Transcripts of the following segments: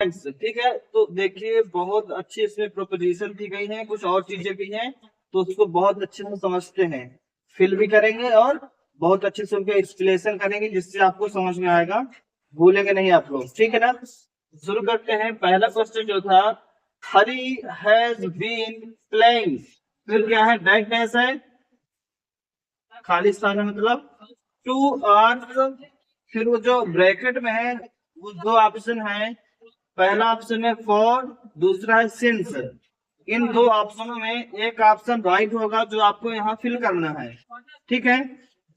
ठीक है, तो देखिए बहुत अच्छी इसमें प्रोपोजिशन दी गई है, कुछ और चीजें भी हैं, तो उसको बहुत अच्छे से समझते हैं, फिल भी करेंगे और बहुत अच्छे से उनके एक्सप्लेनेशन करेंगे, जिससे आपको समझ में आएगा, भूलेंगे नहीं आप लोग। ठीक है ना, शुरू करते हैं। पहला क्वेश्चन जो था, हरी हैज बीन प्लेइंग, फिर क्या है, डैश डैश है, खालिस्तान है, मतलब 2 आवर्स, फिर वो जो ब्रैकेट में है वो 2 ऑप्शन है, पहला ऑप्शन है फॉर, दूसरा है सिंस। इन 2 ऑप्शनों में एक ऑप्शन राइट होगा जो आपको यहाँ फिल करना है। ठीक है,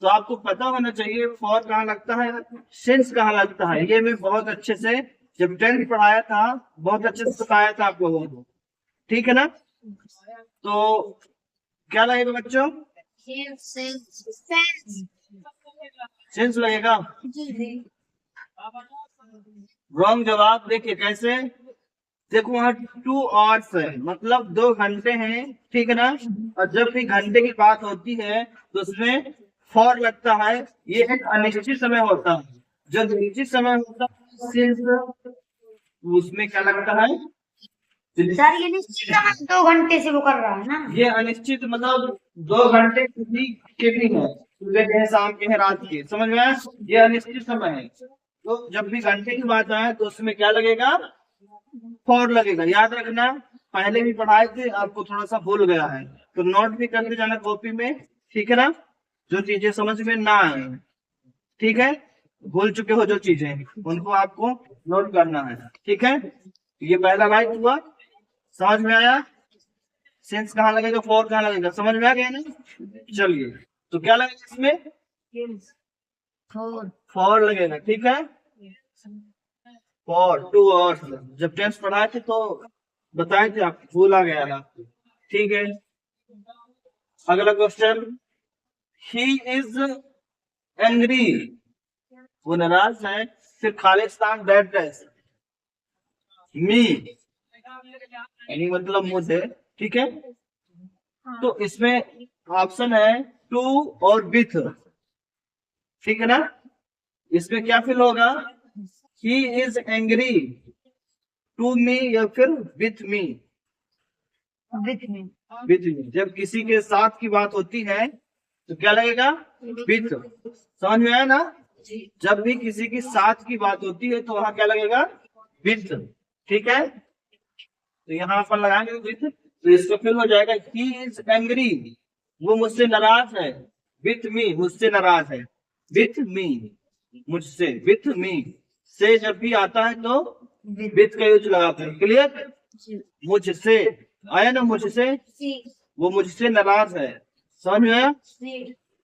तो आपको पता होना चाहिए फॉर कहाँ लगता है, सिंस कहाँ लगता है। ये मैं बहुत अच्छे से जब 10th पढ़ाया था, बहुत अच्छे से बताया था आप लोगों को। ठीक है ना, तो क्या लगेगा बच्चों, सिंस लगेगा। रॉन्ग जवाब। देखिए कैसे, देखो वहाँ 2 आवर्स है, मतलब 2 घंटे हैं। ठीक है ना, और जब भी घंटे की बात होती है तो उसमें फॉर लगता है। ये एक अनिश्चित समय होता है, जब निश्चित समय होता है सिर्फ उसमें क्या लगता है। सर ये निश्चित समय 2 घंटे से वो कर रहा है ना। ये अनिश्चित मतलब 2 घंटे किसी के भी है, सुबह के हैं, शाम के हैं, रात के, समझ में आया। ये अनिश्चित समय है, तो जब भी घंटे की बात आए तो उसमें क्या लगेगा, फॉर लगेगा। याद रखना, पहले भी पढ़ाए थे, आपको थोड़ा सा भूल गया है तो नोट भी करते जाना कॉपी में। ठीक है ना, जो चीजें समझ में ना आए, ठीक है, भूल चुके हो जो चीजें, उनको आपको नोट करना है। ठीक है, ये पहला राइट हुआ, समझ में आया। सेंस कहाँ लगेगा, फॉर कहाँ लगेगा, समझ में आ गया ना। चलिए, तो क्या लगेगा इसमें, फॉर लगेगा। ठीक है, फॉर 2 आवर्स, जब टेंस पढ़ाए थे तो बताए थे, आप भूल आ गया था। ठीक है, अगला क्वेश्चन, ही इज एंग्री, वो नाराज है, फिर खालिस्तान डेड डैश मी, यानी मतलब मुझे। ठीक है, तो इसमें ऑप्शन है टू और विथ। ठीक है ना, इसमें क्या फिल होगा, he is angry to me या फिर विथ मी। विथ मी, जब किसी के साथ की बात होती है तो क्या लगेगा, विथ। समझ में आया ना, जब भी किसी की साथ की बात होती है तो वहां क्या लगेगा, विथ। ठीक है, तो यहाँ पर लगाएंगे विथ, तो इसका फिर हो जाएगा ही इज एंग्री, वो मुझसे नाराज है, विथ मी, मुझसे नाराज है, विथ मी, मुझसे, विथ मी से जब भी आता है तो विथ का यूज लगाते हैं। क्लियर, मुझसे आया ना, मुझसे, वो मुझसे नाराज है, समझ में आया।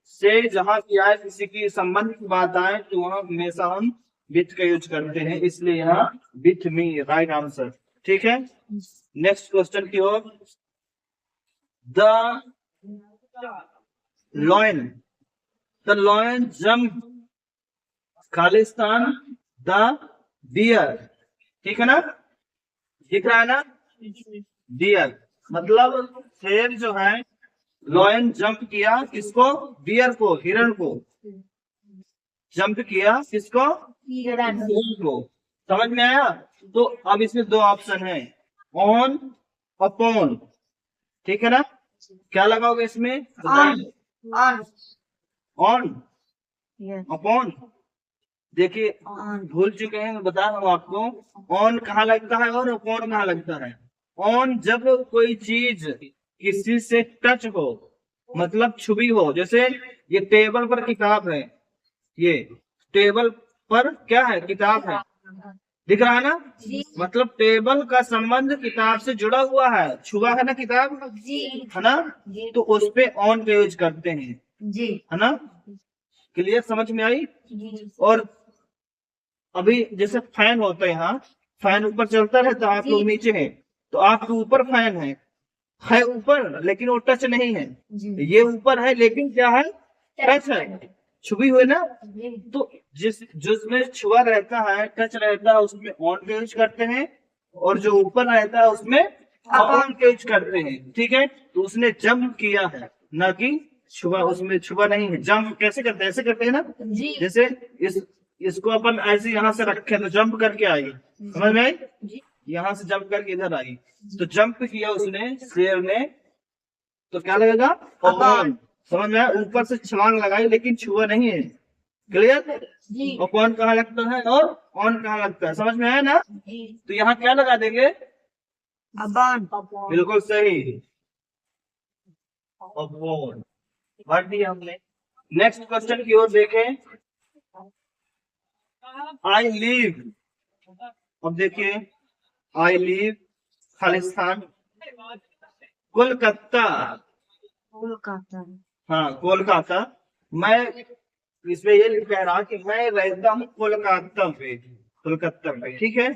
से जहाँ की आए, किसी की संबंध की बात आए तो वहां हमेशा हम विथ का यूज करते हैं, इसलिए यहाँ विथ मी राइट आंसर। ठीक है, नेक्स्ट क्वेश्चन की ओर, the lion, the lion jump, खालिस्तान द डियर। ठीक है ना, दिख रहा है ना, डियर मतलब शेर जो है, लॉयन जंप किया किसको, डियर को, हिरण को, जंप किया किसको, हिरण को। समझ में आया, तो अब इसमें 2 ऑप्शन है, ऑन, अपॉन। ठीक है ना, क्या लगाओगे इसमें, ऑन, अपॉन। देखिए भूल चुके हैं, मैं बता रहा हूँ आपको, ऑन कहाँ लगता है और अपॉन कहाँ लगता है। ऑन जब कोई चीज किसी से टच हो, मतलब छुई हो, जैसे ये टेबल पर किताब है, ये टेबल पर क्या है, किताब है, दिख रहा है ना, मतलब टेबल का संबंध किताब से जुड़ा हुआ है, छुआ है ना किताब, है ना, तो उस पे ऑन का यूज करते हैं, है ना। क्लियर, समझ में आई। और अभी जैसे फैन होता है, यहाँ फैन ऊपर चलता रहता है, आप लोग नीचे हैं तो आपके ऊपर फैन है ऊपर, लेकिन वो टच नहीं है, ये ऊपर है लेकिन क्या है, टच है, छुई हुई ना। तो जिसमें छुआ रहता है, टच रहता है, उसमें ऑन का यूज करते हैं, और जो ऊपर रहता है उसमें ऑन का यूज करते हैं। ठीक है, तो उसने जंप किया है, ना कि छुआ, उसमें छुआ नहीं है। जंप कैसे करते हैं, ऐसे करते हैं ना, जैसे इसको अपन ऐसे यहाँ से रखे तो जंप करके आई, समझ में आई, यहाँ से जंप करके इधर आई, तो जंप किया उसने शेर ने, तो क्या लगेगा अपॉन, समझ में आया, ऊपर से छलांग लगाई लेकिन छुआ नहीं है, क्लियर। जी अपॉन कहाँ लगता है और ऑन कहाँ लगता है, समझ में आया ना। जी तो यहाँ क्या लगा देंगे, अपॉन बिल्कुल सही, अपॉन भर दिया हमने। नेक्स्ट क्वेश्चन की ओर देखें, आई लिव, अब देखिए आई लिव खालिस्तान कोलकाता, कोलकाता हाँ कोलकाता, मैं इसमें ये कह रहा कि मैं रहता हूँ कोलकाता पे, कोलकाता पे, ठीक है।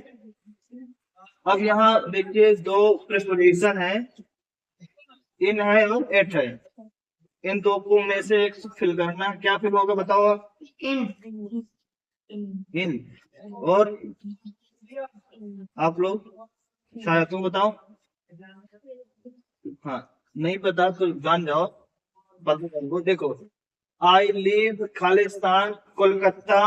अब यहाँ देखिए दो प्रेपोजिशन है, इन है और एट है, इन दो को में से एक फिल करना, क्या फिल होगा बताओ। इन इन और आप लोग शायद तुम बताओ, हाँ नहीं पता तो जान जाओ, बता दो। देखो I live Khalistan Kolkata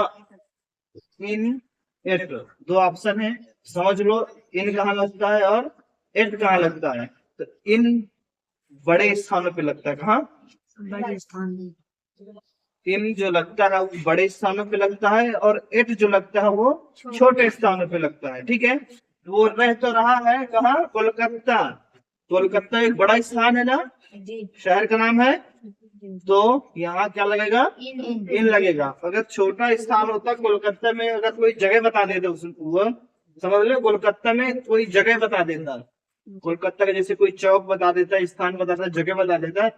in eight, दो ऑप्शन है, समझ लो इन कहाँ लगता है और एट कहाँ लगता है। तो इन बड़े स्थानों पे लगता है, कहाँ, बड़े स्थान में, इन जो लगता है वो बड़े स्थानों पे लगता है और एट जो लगता है वो छोटे स्थानों पे लगता है, ठीक है। वो रह तो रहा है कहाँ, कोलकाता, कोलकाता एक बड़ा स्थान है ना, जी शहर का नाम है, तो यहाँ क्या लगेगा, इन इन लगेगा। अगर छोटा स्थान होता कोलकाता में, अगर कोई जगह बता देता वो समझ लो, कोलकाता में कोई जगह बता देता, कोलकाता का जैसे कोई चौक बता देता, स्थान बता देता, जगह बता देता,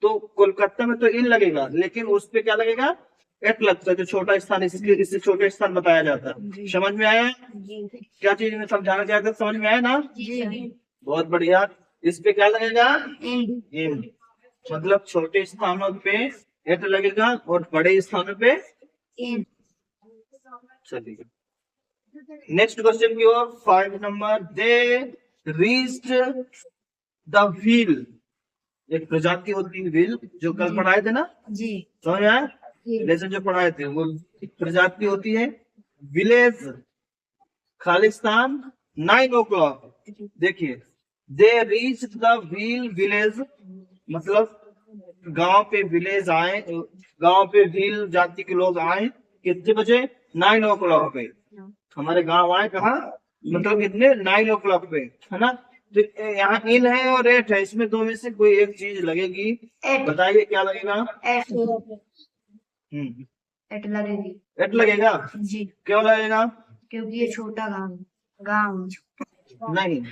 तो कोलकाता में तो इन लगेगा, लेकिन उस पे क्या लगेगा, एट लगता है, जो छोटा स्थान, इससे छोटे स्थान बताया जाता है। समझ में आया, जी क्या चीज में समझाना चाहते हैं, समझ में आया ना, जी बहुत बढ़िया। इस पे क्या लगेगा, इन इन, मतलब छोटे स्थानों पे एट लगेगा और बड़े स्थानों पे इन चलिए नेक्स्ट क्वेश्चन की ओर। 5 number, they reached the wheel, एक प्रजाति होती है व्हील, जो कल पढ़ाए थे ना, जी समझ में आया, जी लेसन जो पढ़ाए थे वो प्रजाति होती है। विलेज खालिस्तान 9 o'clock, देखिए they reach the wheel village, मतलब गांव पे विलेज आए, गांव पे व्हील जाति के लोग आए कितने बजे, 9 o'clock पे, हमारे गांव आए कहाँ, मतलब कितने, 9 o'clock पे, है ना। तो यहाँ इन है और एट है, इसमें दो में से कोई एक चीज लगेगी, एट बताइए क्या लगेगा। एट हम्म, एट लगेगी, एट लगेगा, जी क्यों लगेगा, क्योंकि ये छोटा गांव गांव नहीं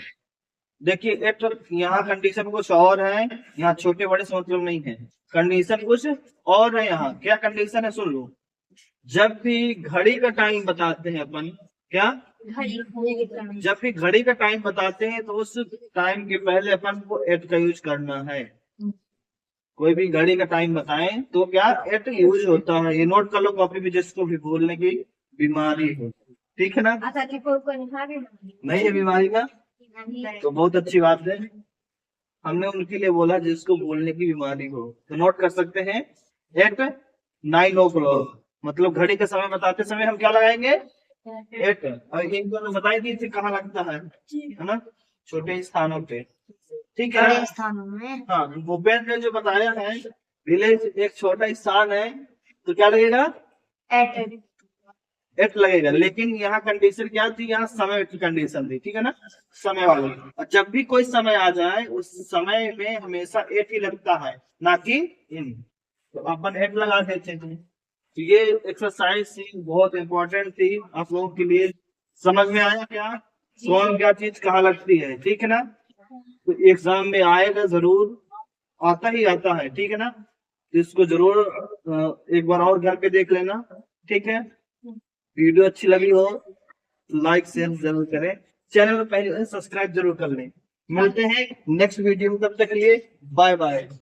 देखिए एट, यहाँ कंडीशन कुछ और है, यहाँ छोटे बड़े से मतलब नहीं है, कंडीशन कुछ और है। यहाँ क्या कंडीशन है सुन लो, जब भी घड़ी का टाइम बताते हैं अपन, क्या, जब भी घड़ी का टाइम बताते हैं तो उस टाइम के पहले अपन को एट का यूज करना है। कोई भी घड़ी का टाइम बताएं तो क्या एट यूज होता है, ये नोट कर लो कॉपी में, जिसको भी बोलने की बीमारी हो, ठीक है ना, नहीं है बीमारी का तो बहुत अच्छी बात है, हमने उनके लिए बोला जिसको बोलने की बीमारी हो, तो नोट कर सकते हैं एट 9 o'clock, मतलब घड़ी का समय बताते समय हम क्या लगाएंगे, एट, और इनको तो बता ही दी थी कहाँ लगता है ना, छोटे स्थानों पे, ठीक है। बड़े स्थानों में हाँ भूपेंद्र ने जो बताया है, विलेज एक छोटा स्थान है, तो क्या लगेगा, एट एट लगेगा, लेकिन यहाँ कंडीशन क्या थी, यहाँ समय की कंडीशन थी, ठीक है ना, समय वाली। और जब भी कोई समय आ जाए उस समय में हमेशा एट ही लगता है, ना कि इन, तो अपन एट लगा देते थे। तो ये एक्सरसाइज थी, बहुत इंपॉर्टेंट थी आप लोगों के लिए, समझ में आया क्या, कौन क्या चीज कहाँ लगती है, ठीक है ना। तो एग्जाम में आएगा जरूर, आता ही आता है, ठीक है ना, तो इसको जरूर एक बार और घर पे देख लेना, ठीक है। वीडियो अच्छी लगी हो लाइक शेयर जरूर करें, चैनल को पहले सब्सक्राइब जरूर कर लें। मिलते हैं नेक्स्ट वीडियो में, तब तक के लिए बाय बाय।